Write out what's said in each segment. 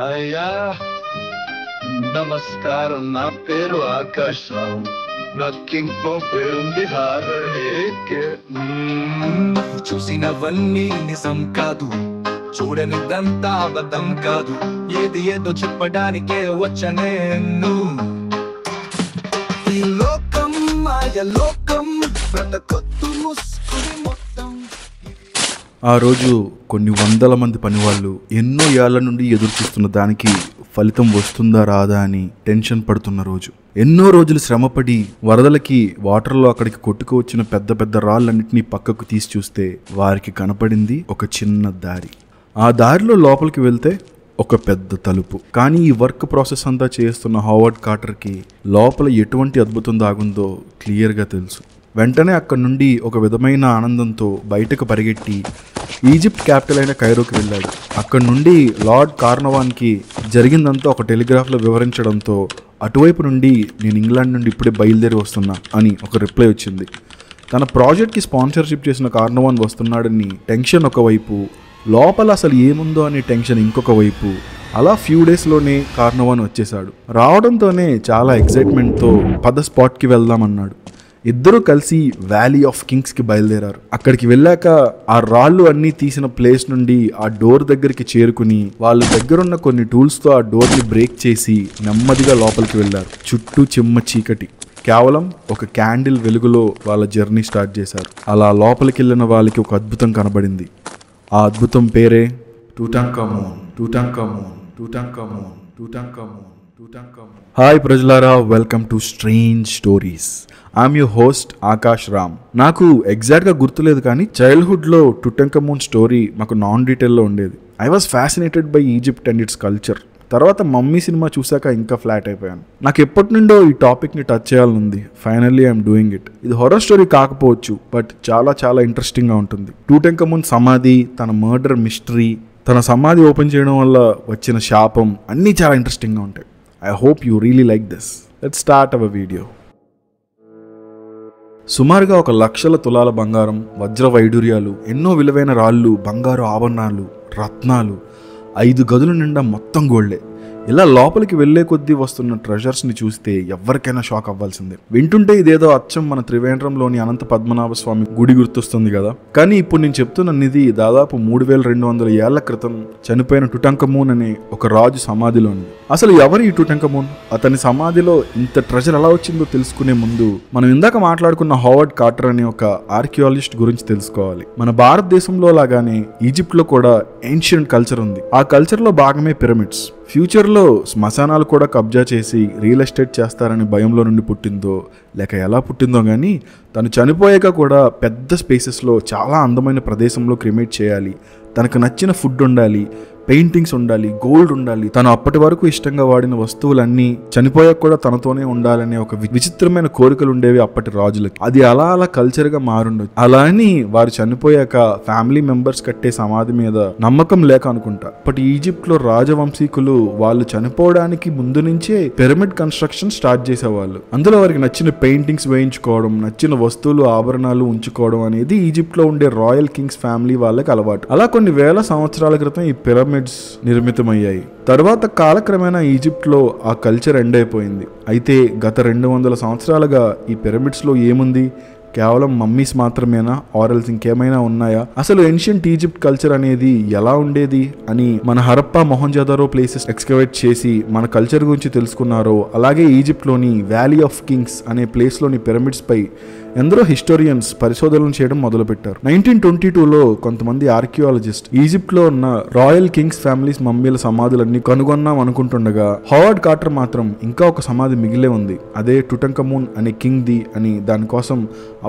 అయ్యా నమస్కారం, నా పేరు ఆకాష్ రావు. ఇంకో పేరుంది చూసినవన్నీ నిజం కాదు, చూడనిదంతా అబద్ధం కాదు. ఏది ఏదో చెప్పడానికే వచ్చనేను. ఈ లోకం మాయ లోకం, బ్రతకొద్దు ముసుకుని మొత్తం. ఆ రోజు కొన్ని వందల మంది పనివాళ్ళు ఎన్నో ఏళ్ల నుండి ఎదురు చూస్తున్న దానికి ఫలితం వస్తుందా రాదా అని టెన్షన్ పడుతున్న రోజు. ఎన్నో రోజులు శ్రమపడి వరదలకి వాటర్లో అక్కడికి కొట్టుకు వచ్చిన పెద్ద పెద్ద రాళ్ళన్నింటినీ పక్కకు తీసి చూస్తే వారికి కనపడింది ఒక చిన్న దారి. ఆ దారిలో లోపలికి వెళ్తే ఒక పెద్ద తలుపు. కానీ ఈ వర్క్ ప్రాసెస్ అంతా చేస్తున్న హావర్డ్ కార్టర్కి లోపల ఎటువంటి అద్భుతం దాగుందో క్లియర్గా తెలుసు. వెంటనే అక్కడి నుండి ఒక విధమైన ఆనందంతో బయటకు పరిగెట్టి ఈజిప్ట్ క్యాపిటల్ అయిన కైరోకి వెళ్ళాడు. అక్కడి నుండి లార్డ్ కార్నవాన్కి జరిగిందంతా ఒక టెలిగ్రాఫ్లో వివరించడంతో అటువైపు నుండి నేను ఇంగ్లాండ్ నుండి ఇప్పుడే బయలుదేరి వస్తున్నా అని ఒక రిప్లై వచ్చింది. తన ప్రాజెక్ట్కి స్పాన్సర్షిప్ చేసిన కార్నవాన్ వస్తున్నాడని టెన్షన్ ఒకవైపు, లోపల అసలు ఏముందో అనే టెన్షన్ ఇంకొక వైపు. అలా ఫ్యూ డేస్లోనే కార్నవాన్ వచ్చేసాడు. రావడంతోనే చాలా ఎక్సైట్మెంట్తో పద స్పాట్కి వెళ్దామన్నాడు. ఇద్దరూ కలిసి వ్యాలీ ఆఫ్ కింగ్స్కి బయలుదేరారు. అక్కడికి వెళ్ళాక ఆ రాళ్ళు అన్నీ తీసిన ప్లేస్ నుండి ఆ డోర్ దగ్గరికి చేరుకుని వాళ్ళ దగ్గరున్న కొన్ని టూల్స్తో ఆ డోర్ని బ్రేక్ చేసి నెమ్మదిగా లోపలికి వెళ్ళారు. చుట్టూ చిమ్మ చీకటి, కేవలం ఒక క్యాండిల్ వెలుగులో వాళ్ళ జర్నీ స్టార్ట్ చేశారు. అలా లోపలికి వెళ్ళిన వాళ్ళకి ఒక అద్భుతం కనబడింది. ఆ అద్భుతం పేరే టూటంఖమూన్. టూటంఖమూన్ టూటంఖమూన్ టూటంఖమూన్ టూటంఖమూన్. హాయ్ ప్రజలారా, welcome to strange stories. I'm your host Akash Ram. నాకు ఎగ్జాక్ట్గా గుర్తులేదు, కానీ చైల్డ్హుడ్లో టూటంఖమూన్ స్టోరీ మాకు నాన్ డీటెయిల్లో ఉండేది. I was fascinated by Egypt and its culture. తర్వాత మమ్మీ సినిమా చూశాక ఇంకా ఫ్లాట్ అయిపోయాను. నాకు ఎప్పటి నుండో ఈ టాపిక్ని టచ్ చేయాలనుంది. Finally I'm doing it. ఇది హారర్ స్టోరీ కాకపోవచ్చు, బట్ చాలా చాలా ఇంట్రెస్టింగ్గా ఉంటుంది. టూటంఖమూన్ సమాధి, తన మర్డర్ మిస్టరీ, తన సమాధి ఓపెన్ చేయడం వల్ల వచ్చిన శాపం అన్నీ చాలా ఇంట్రెస్టింగ్గా ఉంటాయి. I hope you really like this. Let's start our video. సుమారుగా 1,00,000 తులాల బంగారం, వజ్ర వైడూర్యాలు, ఎన్నో విలువైన రాళ్ళు, బంగారు ఆభరణాలు, రత్నాలు, 5 గదుల నిండా మొత్తం గోల్డే. ఇలా లోపలికి వెళ్లే కొద్దీ వస్తున్న ట్రెజర్స్ని చూస్తే ఎవరికైనా షాక్ అవ్వాల్సిందే. వింటుంటే ఇదేదో అచ్చం మన త్రివేంద్రంలోని అనంత పద్మనాభ స్వామి గుడి గుర్తొస్తుంది కదా. కానీ ఇప్పుడు నేను చెప్తున్న ఇది దాదాపు 3200 ఏళ్ల క్రితం చనిపోయిన టూటంఖమూన్ అనే ఒక రాజు సమాధిలో ఉంది. అసలు ఎవరు ఈ టూటంఖమూన్? అతని సమాధిలో ఇంత ట్రెజర్ ఎలా వచ్చిందో తెలుసుకునే ముందు మనం ఇందాక మాట్లాడుకున్న హావర్డ్ కార్టర్ అనే ఒక ఆర్కియాలజిస్ట్ గురించి తెలుసుకోవాలి. మన భారతదేశంలో లాగానే ఈజిప్ట్లో కూడా ఏన్షియంట్ కల్చర్ ఉంది. ఆ కల్చర్లో భాగమే పిరమిడ్స్. ఫ్యూచర్లో శ్మశానాలు కూడా కబ్జా చేసి రియల్ ఎస్టేట్ చేస్తారని భయంలో నుండి పుట్టిందో లేక ఎలా పుట్టిందో కానీ, తను చనిపోయాక కూడా పెద్ద స్పేసెస్లో చాలా అందమైన ప్రదేశంలో క్రిమేట్ చేయాలి, తనకు నచ్చిన ఫుడ్ ఉండాలి, పెయింటింగ్స్ ఉండాలి, గోల్డ్ ఉండాలి, తను అప్పటి వరకు ఇష్టంగా వాడిన వస్తువులన్నీ చనిపోయాక కూడా తనతోనే ఉండాలనే ఒక విచిత్రమైన కోరికలు ఉండేవి అప్పటి రాజులకి. అది అలా అలా కల్చర్గా మారుండొచ్చు. అలా అని వారు చనిపోయాక ఫ్యామిలీ మెంబర్స్ కట్టే సమాధి మీద నమ్మకం లేక అనుకుంటా అప్పటి ఈజిప్ట్లో రాజవంశీకులు వాళ్ళు చనిపోవడానికి ముందు నుంచే పిరమిడ్ కన్స్ట్రక్షన్ స్టార్ట్ చేసేవాళ్ళు. అందులో వారికి నచ్చిన పెయింటింగ్స్ వేయించుకోవడం, నచ్చిన వస్తువులు ఆభరణాలు ఉంచుకోవడం అనేది ఈజిప్ట్లో ఉండే రాయల్ కింగ్స్ ఫ్యామిలీ వాళ్ళకి అలవాటు. అలా కొన్ని వేల సంవత్సరాల క్రితం ఈ పిరమిడ్స్ నిర్మితమయ్యాయి. తర్వాత కాలక్రమేణా ఈజిప్ట్లో ఆ కల్చర్ ఎండ్ అయిపోయింది. అయితే గత 200 సంవత్సరాలుగా ఈ పిరమిడ్స్లో ఏముంది? కేవలం మమ్మీస్ మాత్రమేనా, ఆరల్స్ ఇంకేమైనా ఉన్నాయా? అసలు ఏన్షియంట్ ఈజిప్ట్ కల్చర్ అనేది ఎలా ఉండేది అని మన హరప్పా, మొహంజదారో ప్లేసెస్ ఎక్స్కవేట్ చేసి మన కల్చర్ గురించి తెలుసుకున్నారో, అలాగే ఈజిప్ట్లోని వ్యాలీ ఆఫ్ కింగ్స్ అనే ప్లేస్లోని పిరమిడ్స్ పై ఎందరో హిస్టోరియన్స్ పరిశోధనలు చేయడం మొదలుపెట్టారు. 1922లో కొంతమంది ఆర్కియాలజిస్ట్ ఈజిప్ట్లో ఉన్న రాయల్ కింగ్స్ ఫ్యామిలీస్ మమ్మీల సమాధులన్నీ కనుగొన్నాం అనుకుంటుండగా, హావర్డ్ కార్టర్ మాత్రం ఇంకా ఒక సమాధి మిగిలే ఉంది, అదే టూటంఖమూన్ అనే కింగ్ ది అని. దానికోసం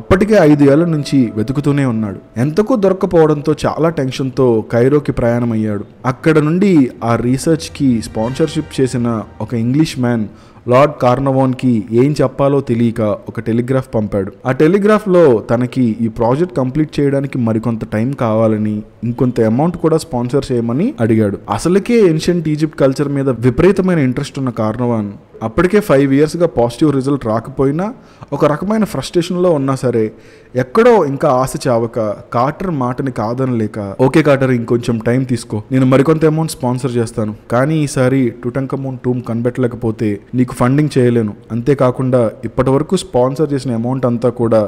అప్పటికే 5 ఏళ్ల నుంచి వెతుకుతూనే ఉన్నాడు. ఎంతకు దొరక్కపోవడంతో చాలా టెన్షన్తో కైరోకి ప్రయాణం అయ్యాడు. అక్కడ నుండి ఆ రీసెర్చ్కి స్పాన్సర్షిప్ చేసిన ఒక ఇంగ్లీష్ మ్యాన్ లార్డ్ కార్నవాన్కి ఏం చెప్పాలో తెలియక ఒక టెలిగ్రాఫ్ పంపాడు. ఆ టెలిగ్రాఫ్లో తనకి ఈ ప్రాజెక్ట్ కంప్లీట్ చేయడానికి మరికొంత టైం కావాలని, ఇంకొంత అమౌంట్ కూడా స్పాన్సర్ చేయమని అడిగాడు. అసలుకే ఏన్షియంట్ ఈజిప్ట్ కల్చర్ మీద విపరీతమైన ఇంట్రెస్ట్ ఉన్న కార్నవాన్ అప్పటికే 5 yearsగా పాజిటివ్ రిజల్ట్ రాకపోయినా ఒక రకమైన ఫ్రస్ట్రేషన్లో ఉన్నా సరే ఎక్కడో ఇంకా ఆశ చావక కార్టర్ మాటని కాదనలేక ఓకే కార్టర్ ఇంకొంచెం టైం తీసుకో, నేను మరికొంత అమౌంట్ స్పాన్సర్ చేస్తాను, కానీ ఈసారి టుటంఖమూన్ టూమ్ కనిపెట్టలేకపోతే నీకు ఫండింగ్ చేయలేను, అంతేకాకుండా ఇప్పటి వరకు స్పాన్సర్ చేసిన అమౌంట్ అంతా కూడా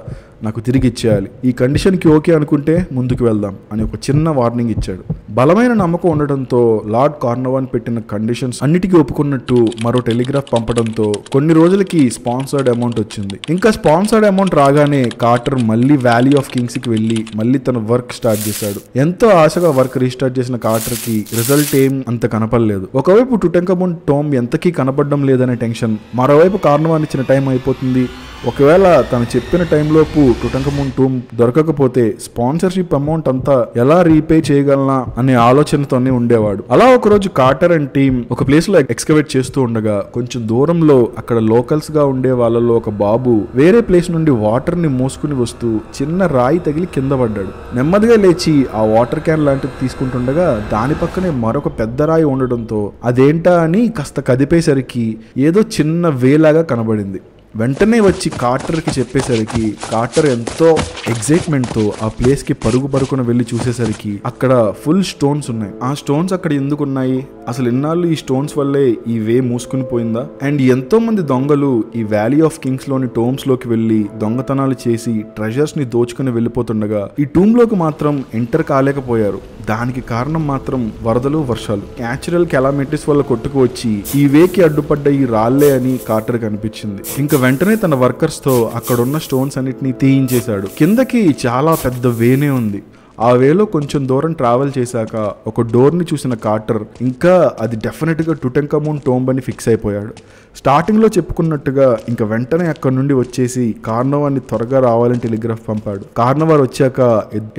నాకు తిరిగి ఇచ్చేయాలి, ఈ కండిషన్కి ఓకే అనుకుంటే ముందుకు వెళ్దాం అని ఒక చిన్న వార్నింగ్ ఇచ్చాడు. బలమైన నమ్మకం ఉండడంతో లార్డ్ కార్నవాన్ పెట్టిన కండిషన్స్ అన్నిటికీ ఒప్పుకున్నట్టు మరో టెలిగ్రాఫ్ పంపడంతో కొన్ని రోజులకి స్పాన్సర్డ్ అమౌంట్ వచ్చింది. ఇంకా స్పాన్సర్డ్ అమౌంట్ రాగానే కార్టర్ మళ్ళీ వ్యాలీ ఆఫ్ కింగ్స్ కి వెళ్ళి మళ్ళీ తన వర్క్ స్టార్ట్ చేశాడు. ఎంతో ఆశగా వర్క్ రీస్టార్ట్ చేసిన కార్టర్ కి రిజల్ట్ ఏం అంత కనపడలేదు. ఒకవైపు టుటంఖమూన్ టోమ్ ఎంతకీ కనపడడం లేదనే టెన్షన్, మరోవైపు కార్నవాన్ ఇచ్చిన టైం అయిపోతుంది, ఒకవేళ తను చెప్పిన టైంలోపు టుటంఖమూన్ టూమ్ దొరకకపోతే స్పాన్సర్షిప్ అమౌంట్ అంతా ఎలా రీపే చేయగలనా అనే ఆలోచనతోనే ఉండేవాడు. అలా ఒకరోజు కార్టర్ అండ్ టీమ్ ఒక ప్లేస్ లో ఎక్స్కవేట్ చేస్తూ ఉండగా కొంచెం దూరంలో అక్కడ లోకల్స్ గా ఉండే వాళ్ళలో ఒక బాబు వేరే ప్లేస్ నుండి వాటర్ ని మోసుకుని వస్తూ చిన్న రాయి తగిలి కింద పడ్డాడు. నెమ్మదిగా లేచి ఆ వాటర్ క్యాన్ లాంటిది తీసుకుంటుండగా దాని పక్కనే మరొక పెద్ద రాయి ఉండడంతో అదేంటా అని కాస్త కదిపేసరికి ఏదో చిన్న వేలాగా కనబడింది. వెంటనే వచ్చి కార్టర్కి చెప్పేసరికి కార్టర్ ఎంతో ఎగ్జైట్మెంట్తో ఆ ప్లేస్కి పరుగున వెళ్ళి చూసేసరికి అక్కడ ఫుల్ స్టోన్స్ ఉన్నాయి. ఆ స్టోన్స్ అక్కడ ఎందుకు ఉన్నాయి, అసలు ఇన్నాళ్ళు ఈ స్టోన్స్ వల్లే ఈ వే మూసుకుని పోయిందా? అండ్ ఎంతో మంది దొంగలు ఈ వ్యాలీ ఆఫ్ కింగ్స్ లోని టోమ్స్ లోకి వెళ్ళి దొంగతనాలు చేసి ట్రెజర్స్ ని దోచుకుని వెళ్ళిపోతుండగా ఈ టూమ్ లోకి మాత్రం ఎంటర్ కాలేకపోయారు. దానికి కారణం మాత్రం వరదలు, వర్షాలు, న్యాచురల్ కెలామిటీస్ వల్ల కొట్టుకు వచ్చి ఈ వేకి అడ్డుపడ్డ ఈ రాళ్లే అని కార్టర్ కనిపించింది. ఇంకా వెంటనే తన వర్కర్స్ తో అక్కడున్న స్టోన్స్ అన్నిటినీ తీయించేశాడు. కిందకి చాలా పెద్ద వేనే ఉంది. ఆ వేలో కొంచెం దూరం ట్రావెల్ చేశాక ఒక డోర్ని చూసిన కార్టర్ ఇంకా అది డెఫినెట్గా టుటంఖమూన్ టోంబ్ అని ఫిక్స్ అయిపోయాడు. స్టార్టింగ్లో చెప్పుకున్నట్టుగా ఇంకా వెంటనే అక్కడి నుండి వచ్చేసి కార్నవాన్ని త్వరగా రావాలని టెలిగ్రాఫ్ పంపాడు. కార్నవార్ వచ్చాక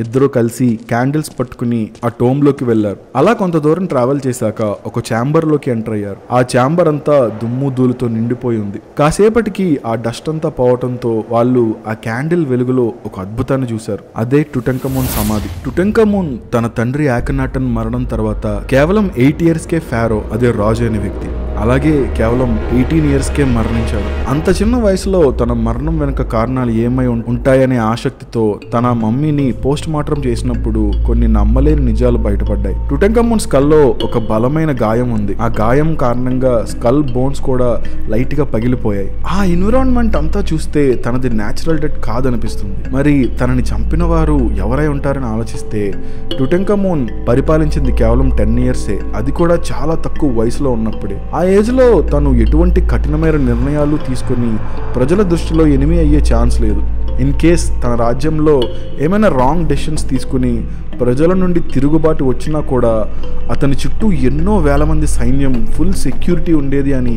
ఇద్దరు కలిసి క్యాండిల్స్ పట్టుకుని ఆ టోంబ్లోకి వెళ్లారు. అలా కొంత దూరం ట్రావెల్ చేశాక ఒక ఛాంబర్లోకి ఎంటర్ అయ్యారు. ఆ ఛాంబర్ అంతా దుమ్ము ధూళితో నిండిపోయి ఉంది. కాసేపటికి ఆ డస్ట్ అంతా పోవటంతో వాళ్ళు ఆ క్యాండిల్ వెలుగులో ఒక అద్భుతాన్ని చూశారు. అదే టుటంఖమూన్ సమాధి. టుటంఖమూన్ తన తండ్రి ఆఖనాటన్ మరణం తర్వాత కేవలం 8 yearsకే ఫారో, అదే రాజు అనే వ్యక్తి, అలాగే కేవలం 18 yearsకే మరణించాడు. అంత చిన్న వయసులో తన మరణం వెనుక కారణాలు ఏమై ఉంటాయనే ఆసక్తితో తన మమ్మీని పోస్ట్ మార్టం చేసినప్పుడు కొన్ని నమ్మలేని నిజాలు బయటపడ్డాయి. టుటంఖమూన్ స్కల్లో ఒక బలమైన గాయం ఉంది. ఆ గాయం కారణంగా స్కల్ బోన్స్ కూడా లైట్ గా పగిలిపోయాయి. ఆ ఎన్విరాన్మెంట్ అంతా చూస్తే తనది న్యాచురల్ డెత్ కాదనిపిస్తుంది. మరి తనని చంపిన వారు ఎవరై ఉంటారని ఆలోచిస్తే టుటంఖమూన్ పరిపాలించింది కేవలం 10 yearsే, అది కూడా చాలా తక్కువ వయసులో ఉన్నప్పుడే. ఆ ఏజ్లో తను ఎటువంటి కఠినమైన నిర్ణయాలు తీసుకొని ప్రజల దృష్టిలో ఎనిమి అయ్యే ఛాన్స్ లేదు. ఇన్ కేస్ తన రాజ్యంలో ఏమైనా రాంగ్ డెసిషన్స్ తీసుకుని ప్రజల నుండి తిరుగుబాటు వచ్చినా కూడా అతని చుట్టూ ఎన్నో వేల మంది సైన్యం, ఫుల్ సెక్యూరిటీ ఉండేది అని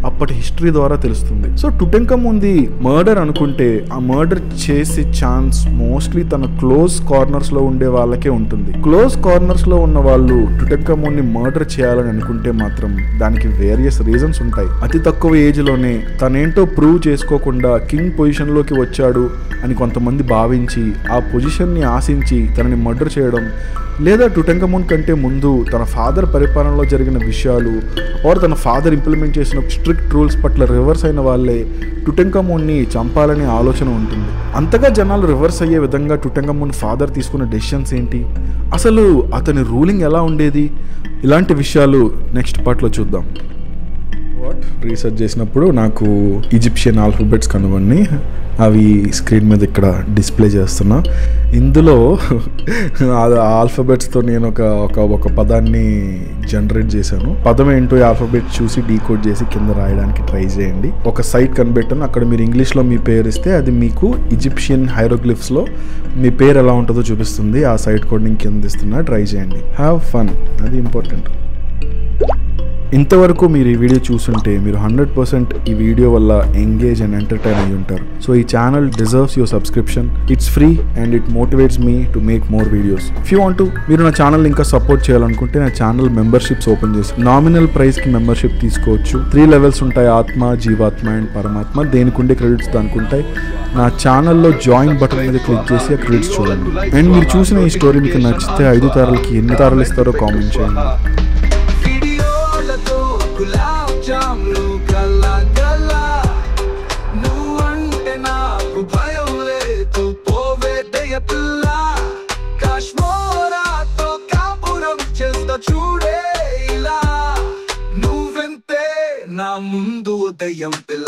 అప్పటి హిస్టరీ ద్వారా తెలుస్తుంది. సో టుటంఖమూన్ది మర్డర్ అనుకుంటే ఆ మర్డర్ చేసే ఛాన్స్ మోస్ట్లీ తన క్లోజ్ కార్నర్స్ లో ఉండే వాళ్ళకే ఉంటుంది. క్లోజ్ కార్నర్స్ లో ఉన్న వాళ్ళు టుటంఖమూన్ని మర్డర్ చేయాలని అనుకుంటే మాత్రం దానికి వేరియస్ రీజన్స్ ఉంటాయి. అతి తక్కువ ఏజ్ లోనే తనేంటో ప్రూవ్ చేసుకోకుండా కింగ్ పొజిషన్ లోకి వచ్చాడు అని కొంతమంది భావించి ఆ పొజిషన్ ని ఆశించి తనని మర్డర్ చేయడం, లేదా టుటంఖమూన్ కంటే ముందు తన ఫాదర్ పరిపాలనలో జరిగిన విషయాలు ఆర్ తన ఫాదర్ ఇంప్లిమెంట్ చేసిన స్ట్రిక్ట్ రూల్స్ పట్ల రివర్స్ అయిన వాళ్ళే టుటంఖమూన్ని చంపాలనే ఆలోచన ఉంటుంది. అంతగా జనాలు రివర్స్ అయ్యే విధంగా టుటంఖమూన్ ఫాదర్ తీసుకున్న డెసిషన్స్ ఏంటి, అసలు అతని రూలింగ్ ఎలా ఉండేది, ఇలాంటి విషయాలు నెక్స్ట్ పార్ట్లో చూద్దాం. రీసెర్చ్ చేసినప్పుడు నాకు ఈజిప్షియన్ ఆల్ఫాబెట్స్ కనుగొని అవి స్క్రీన్ మీద ఇక్కడ డిస్ప్లే చేస్తున్నా. ఇందులో ఆల్ఫాబెట్స్తో నేను ఒక పదాన్ని జనరేట్ చేశాను. పదం ఏంటో ఆల్ఫాబెట్ చూసి డీకోడ్ చేసి కింద రాయడానికి ట్రై చేయండి. ఒక సైట్ కనిపెట్టాను, అక్కడ మీరు ఇంగ్లీష్లో మీ పేరు ఇస్తే అది మీకు ఈజిప్షియన్ హైరోగ్లిఫ్స్లో మీ పేరు ఎలా ఉంటుందో చూపిస్తుంది. ఆ సైట్ కోడ్ నేను కింద ఇస్తున్నా, ట్రై చేయండి. హ్యావ్ ఫన్, అది ఇంపార్టెంట్. ఇంతవరకు మీరు ఈ వీడియో చూస్తుంటే మీరు 100% ఈ వీడియో వల్ల ఎంగేజ్ అండ్ ఎంటర్టైన్ అయ్యి ఉంటారు. సో ఈ channel deserves your subscription. It's free and it motivates me to make more videos. If you want to, మీరు నా ఛానల్ ఇంకా సపోర్ట్ చేయాలనుకుంటే నా ఛానల్ మెంబర్షిప్స్ ఓపెన్ చేసి నామినల్ ప్రైస్కి మెంబర్షిప్ తీసుకోవచ్చు. 3 levels ఉంటాయి, ఆత్మ, జీవాత్మ అండ్ పరమాత్మ. దేనికి ఉండే క్రెడిట్స్ దానికి ఉంటాయి. నా ఛానల్లో జాయిన్ బటన్ మీద క్లిక్ చేసి ఆ క్రెడిట్స్ చూడండి. అండ్ మీరు చూసిన ఈ స్టోరీ మీకు నచ్చితే 5 తారలకి ఎన్ని తారలు ఇస్తారో కామెంట్ చేయండి. గులాబ్ జాములు కల్లా దయ్యం పిల్ల